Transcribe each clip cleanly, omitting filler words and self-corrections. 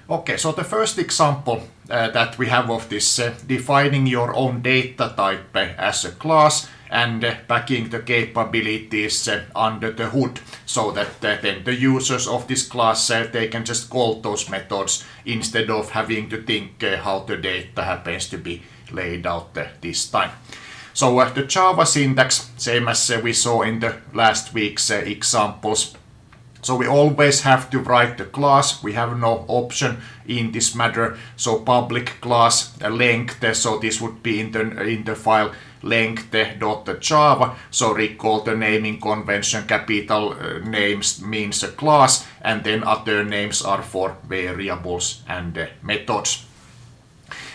Okay, so the first example that we have of this defining your own data type as a class and packing the capabilities under the hood so that then the users of this class they can just call those methods instead of having to think how the data happens to be laid out this time. So the Java syntax, same as we saw in the last week's examples. So we always have to write the class. We have no option in this matter. So public class length. So this would be in the file length.java. So recall the naming convention. Capital names means a class, and then other names are for variables and methods.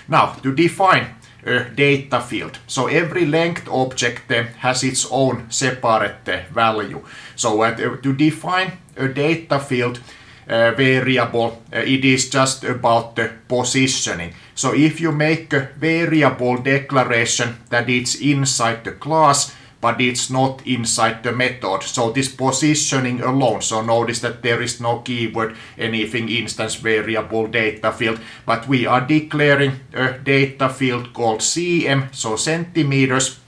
Now to define a data field. So every length object has its own separate value. So to define a data field variable, it is just about the positioning. So if you make a variable declaration that it's inside the class, but it's not inside the method. So this positioning alone, so notice that there is no keyword, anything instance variable data field, but we are declaring a data field called cm, so centimeters,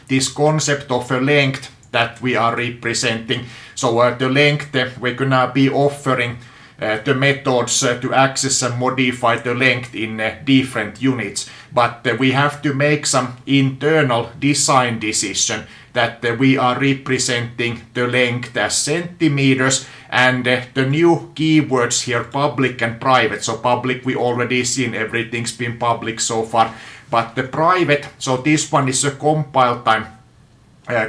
this concept of a length that we are representing. So the length, we're gonna be offering the methods to access and modify the length in different units. But we have to make some internal design decision that we are representing the length as centimeters, and the new keywords here, public and private. So public we already seen, everything's been public so far, but the private, so this one is a compile time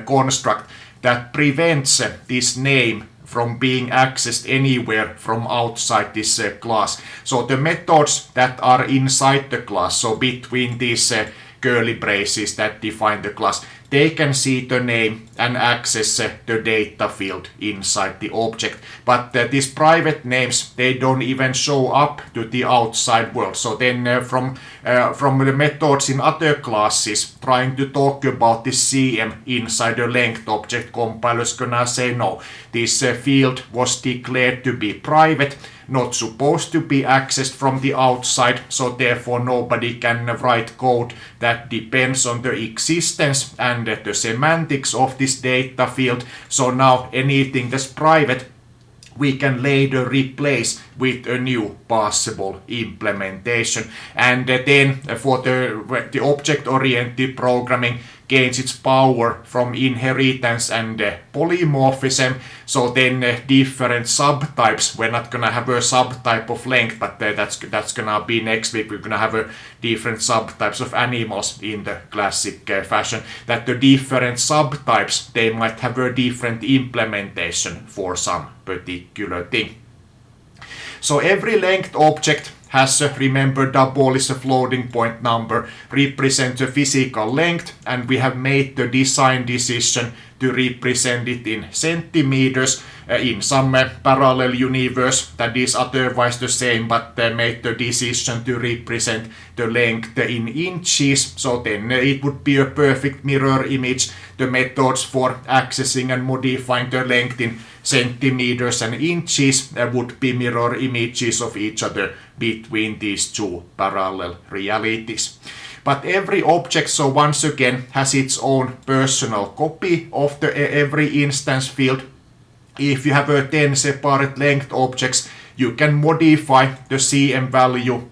construct that prevents this name from being accessed anywhere from outside this class. So the methods that are inside the class, so between these curly braces that define the class, they can see the name and access the data field inside the object. But these private names, they don't even show up to the outside world. So then from the methods in other classes trying to talk about this CM inside the length object, compiler's gonna say no. This field was declared to be private, not supposed to be accessed from the outside, so therefore nobody can write code that depends on the existence and the semantics of this data field. So now anything that's private we can later replace with a new possible implementation. And then for the object-oriented programming gains its power from inheritance and polymorphism. So then different subtypes, we're not gonna have a subtype of length, but that's gonna be next week. We're gonna have a different subtypes of animals in the classic fashion, that the different subtypes, they might have a different implementation for some particular thing. So every length object has, remember, double is a floating point number, represents a physical length, and we have made the design decision to represent it in centimeters in some parallel universe that is otherwise the same, but made the decision to represent the length in inches. So then it would be a perfect mirror image. The methods for accessing and modifying the length in centimeters and inches would be mirror images of each other between these two parallel realities. But every object, so once again, has its own personal copy of the every instance field. If you have 10 separate length objects, you can modify the CM value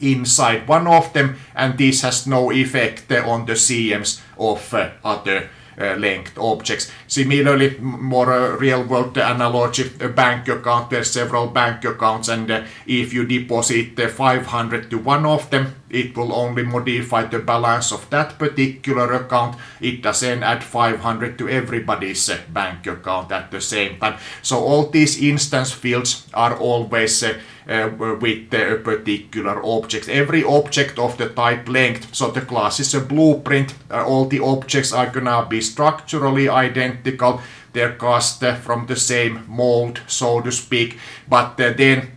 inside one of them, and this has no effect on the CMs of other length objects. Similarly, more real-world analogy, a bank account, there's several bank accounts, and if you deposit 500 to one of them, it will only modify the balance of that particular account. It doesn't add 500 to everybody's bank account at the same time. So all these instance fields are always with a particular object. Every object of the type length, so the class is a blueprint, all the objects are gonna be structurally identical, they're cast from the same mold, so to speak, but then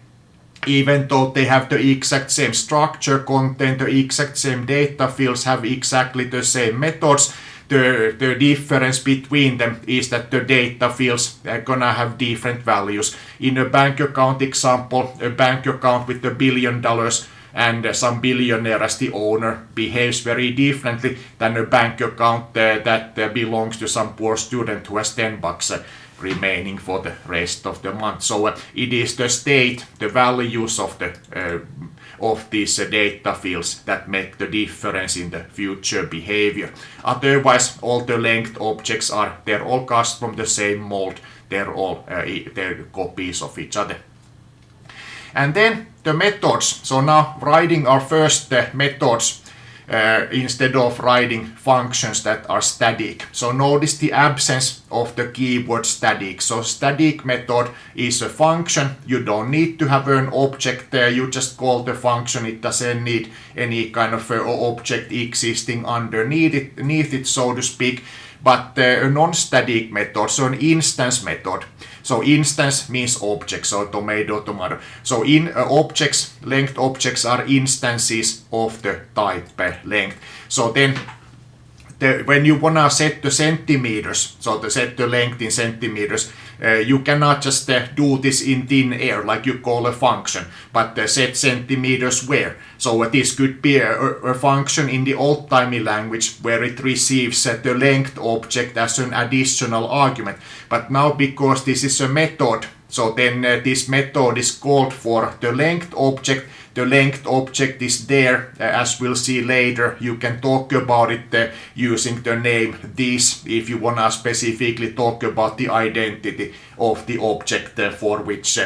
even though they have the exact same structure, contain the exact same data fields, have exactly the same methods, the difference between them is that the data fields are gonna have different values. In a bank account example, a bank account with $1 billion and some billionaire as the owner behaves very differently than a bank account that belongs to some poor student who has $10 remaining for the rest of the month. So it is the state, the values of these data fields that make the difference in the future behavior. Otherwise, all the length objects they're all cast from the same mold. They're all they're copies of each other. And then the methods. So now writing our first methods instead of writing functions that are static. So notice the absence of the keyword static. So static method is a function. You don't need to have an object there. You just call the function. It doesn't need any kind of object existing underneath it, so to speak. But a non-static method, so an instance method. So instance means object, so tomato. So in objects, length objects are instances of the type length. So then when you wanna set the centimeters, so to set the length in centimeters, you cannot just do this in thin air like you call a function, but set centimeters where. So this could be a function in the old-timey language where it receives the length object as an additional argument. But now because this is a method, so then this method is called for the length object. The length object is there, as we'll see later. You can talk about it using the name this if you want to specifically talk about the identity of the object for which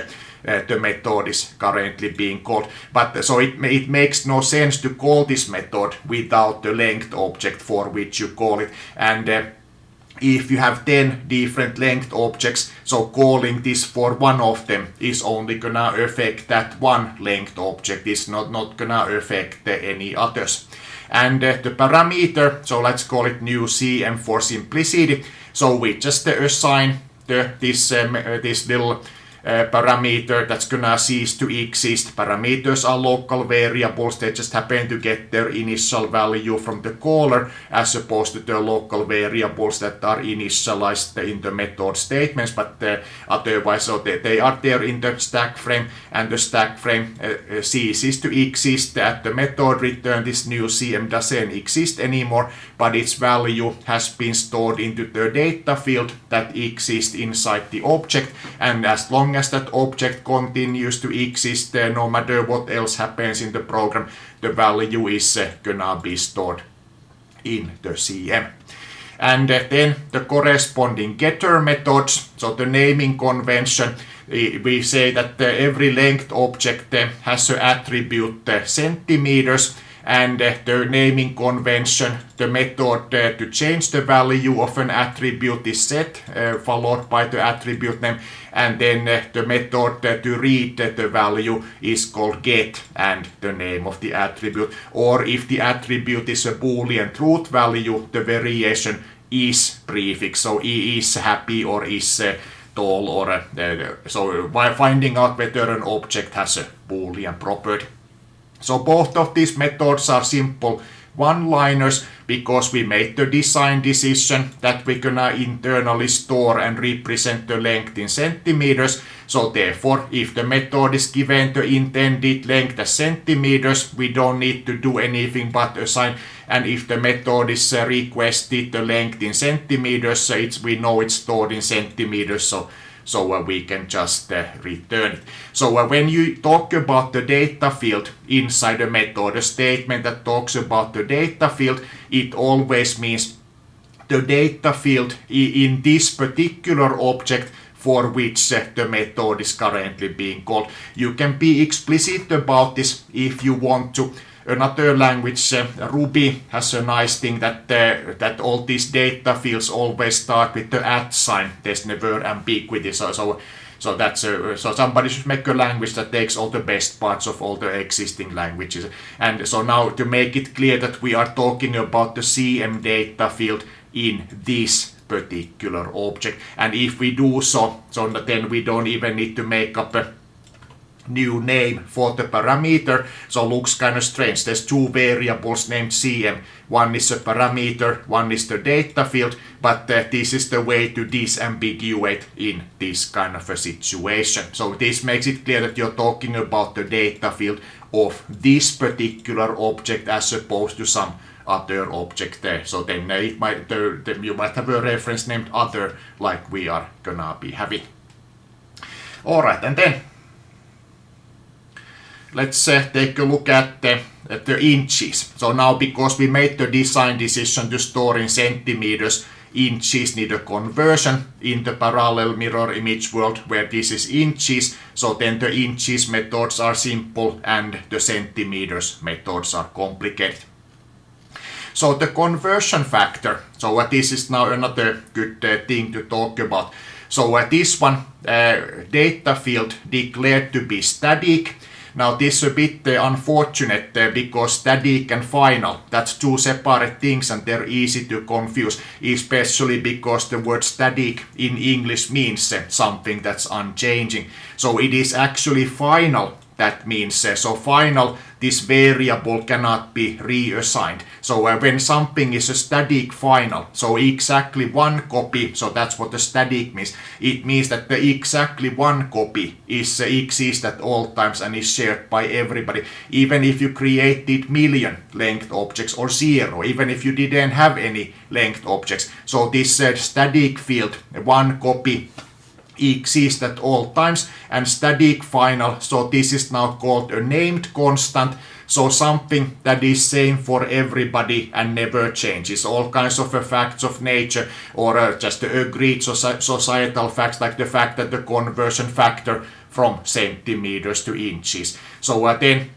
the method is currently being called. But so it makes no sense to call this method without the length object for which you call it. And if you have 10 different length objects, so calling this for one of them is only gonna affect that one length object, is not gonna affect any others. And the parameter, so let's call it new CM for simplicity. So we just assign this little parameter that's gonna cease to exist. Parameters are local variables. They just happen to get their initial value from the caller as opposed to the local variables that are initialized in the method statements, but otherwise so they are there in the stack frame, and the stack frame ceases to exist at the method return. This new CM doesn't exist anymore, but its value has been stored into the data field that exists inside the object, and as long as that object continues to exist, no matter what else happens in the program, the value is gonna be stored in the CM. And then the corresponding getter methods. So the naming convention, we say that every length object has an attribute centimeters, and the naming convention, the method to change the value of an attribute is set, followed by the attribute name, and then the method to read the value is called get and the name of the attribute. Or if the attribute is a Boolean truth value, the variation is prefix, so is happy or is tall, or so by finding out whether an object has a Boolean property. So both of these methods are simple one-liners because we made the design decision that we're gonna internally store and represent the length in centimeters. So therefore, if the method is given the intended length as centimeters, we don't need to do anything but assign. And if the method is requested the length in centimeters, we know it's stored in centimeters, so we can just return it. So when you talk about the data field inside a method, a statement that talks about the data field, it always means the data field in this particular object for which the method is currently being called. You can be explicit about this if you want to. Another language, Ruby, has a nice thing that all these data fields always start with the @ sign. There's never ambiguity. So that's so somebody should make a language that takes all the best parts of all the existing languages. And so now to make it clear that we are talking about the CM data field in this particular object. And if we do so then we don't even need to make up new name for the parameter, so looks kind of strange. There's two variables named cm. One is a parameter, one is the data field, but this is the way to disambiguate in this kind of a situation. So this makes it clear that you're talking about the data field of this particular object as opposed to some other object there. So then you might have a reference named other like we are gonna be having. Alright, and then let's take a look at the inches. So now, because we made the design decision to store in centimeters, inches need a conversion in the parallel mirror image world where this is inches. So then the inches methods are simple and the centimeters methods are complicated. So the conversion factor, so this is now another good thing to talk about. So this one, data field declared to be static. Now this is a bit unfortunate because static and final, that's two separate things and they're easy to confuse, especially because the word static in English means something that's unchanging. So it is actually final. That means, so final, this variable cannot be reassigned. So when something is a static final, so exactly one copy, so that's what the static means. It means that the exactly one copy exists at all times and is shared by everybody. Even if you created million length objects or zero, even if you didn't have any length objects. So this static field, one copy, exists at all times, and static final, so this is now called a named constant, so something that is same for everybody and never changes. All kinds of facts of nature or just agreed societal facts, like the fact that the conversion factor from centimeters to inches. So then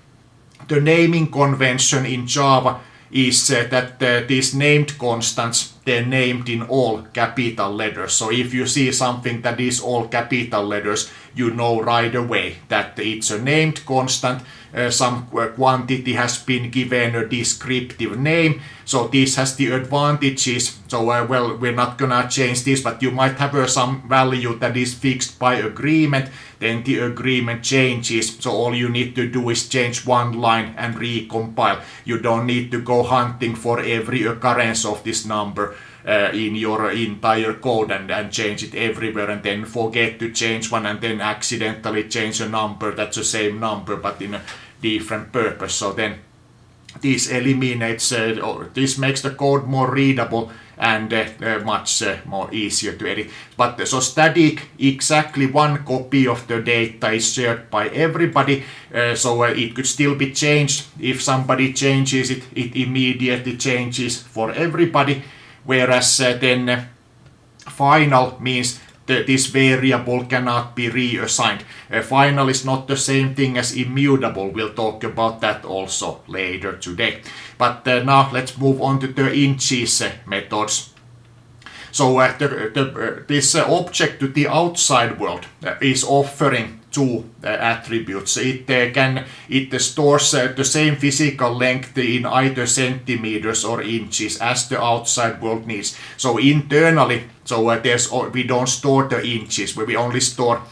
the naming convention in Java is that these named constants, they're named in all capital letters. So if you see something that is all capital letters, you know right away that it's a named constant. Some quantity has been given a descriptive name. So this has the advantages. So well, we're not gonna change this, but you might have some value that is fixed by agreement. Then the agreement changes. So all you need to do is change one line and recompile. You don't need to go hunting for every occurrence of this number in your entire code and change it everywhere and then forget to change one and then accidentally change a number that's the same number but in a different purpose. So then this eliminates, this makes the code more readable and much more easier to edit. But so static, exactly one copy of the data is shared by everybody, so it could still be changed. If somebody changes it, it immediately changes for everybody. Whereas then final means that this variable cannot be reassigned. Final is not the same thing as immutable. We'll talk about that also later today. But now let's move on to the inches methods. So this object to the outside world is offering two attributes. It stores the same physical length in either centimeters or inches as the outside world needs. So internally, we don't store the inches, we only store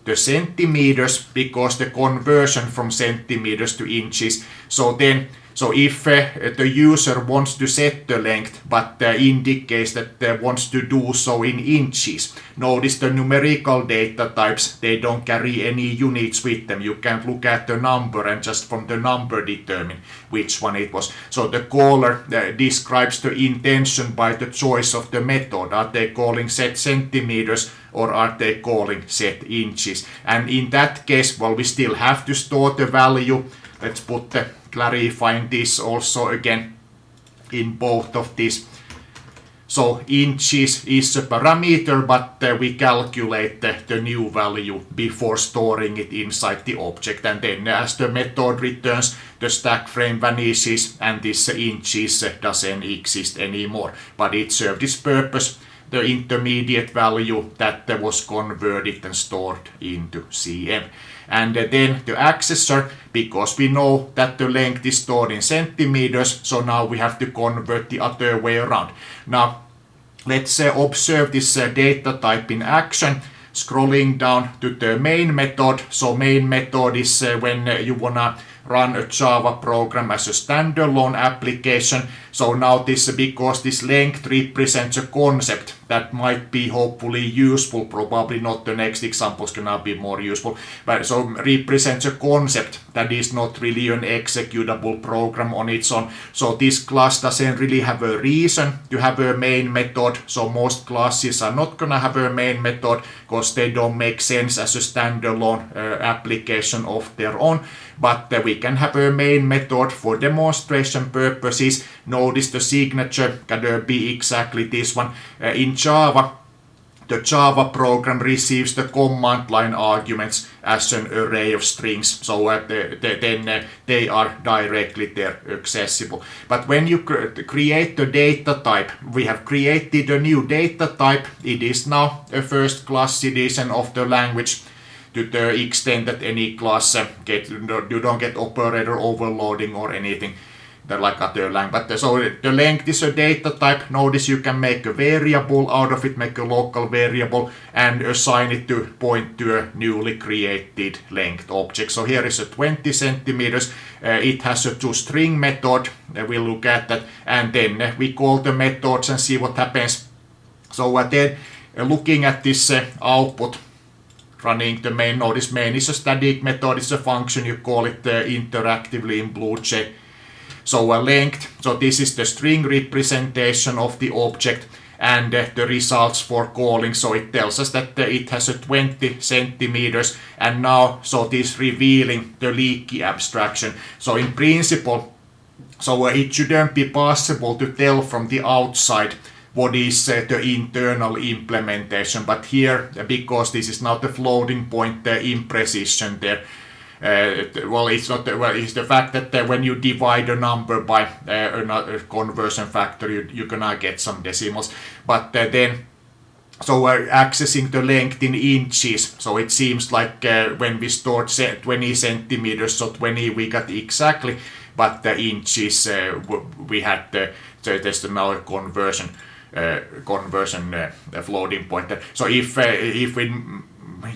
the centimeters because the conversion from centimeters to inches. So if the user wants to set the length but indicates that they wants to do so in inches, notice the numerical data types, they don't carry any units with them. You can't look at the number and just from the number determine which one it was. So the caller describes the intention by the choice of the method. Are they calling set centimeters or are they calling set inches? And in that case, well, we still have to store the value. Let's put the clarifying this also again in both of these. So inches is a parameter, but we calculate the new value before storing it inside the object. And then as the method returns, the stack frame vanishes and this inches doesn't exist anymore. But it served its purpose, the intermediate value that was converted and stored into CM. And then the accessor, because we know that the length is stored in centimeters, so now we have to convert the other way around. Now let's observe this data type in action. Scrolling down to the main method. So main method is when you wanna run a Java program as a standalone application. So now this, because this length represents a concept that might be hopefully useful, probably not the next example is gonna be more useful, but so represents a concept that is not really an executable program on its own. So this class doesn't really have a reason to have a main method. So most classes are not gonna have a main method because they don't make sense as a standalone application of their own. But we can have a main method for demonstration purposes. Notice the signature can be exactly this one. In Java, the Java program receives the command line arguments as an array of strings, so then they are directly there accessible. But when you create the data type, we have created a new data type. It is now a first class citizen of the language, to the extent that any class you don't get operator overloading or anything like other language. But so the length is a data type. Notice you can make a variable out of it, make a local variable, and assign it to point to a newly created length object. So here is a 20 centimeters. It has a toString method. We'll look at that, and then we call the methods and see what happens. So then looking at this output, running the main, notice main is a static method, it's a function, you call it interactively in BlueJ. So length, so this is the string representation of the object, and the results for calling, so it tells us that it has a 20 centimeters, and now, so this revealing the leaky abstraction. So in principle, so it shouldn't be possible to tell from the outside what is the internal implementation, but here, because this is not a floating point imprecision there, well, it's not. Well, it's the fact that when you divide a number by another conversion factor, you're gonna get some decimals. But then, so we're accessing the length in inches. So it seems like when we stored 20 centimeters, so 20 we got exactly, but the inches we had. So there's now a conversion floating point. So if we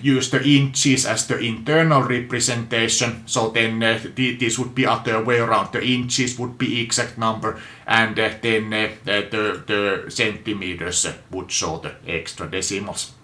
use the inches as the internal representation, so then this would be other way around. The inches would be exact number, and then the centimeters would show the extra decimals.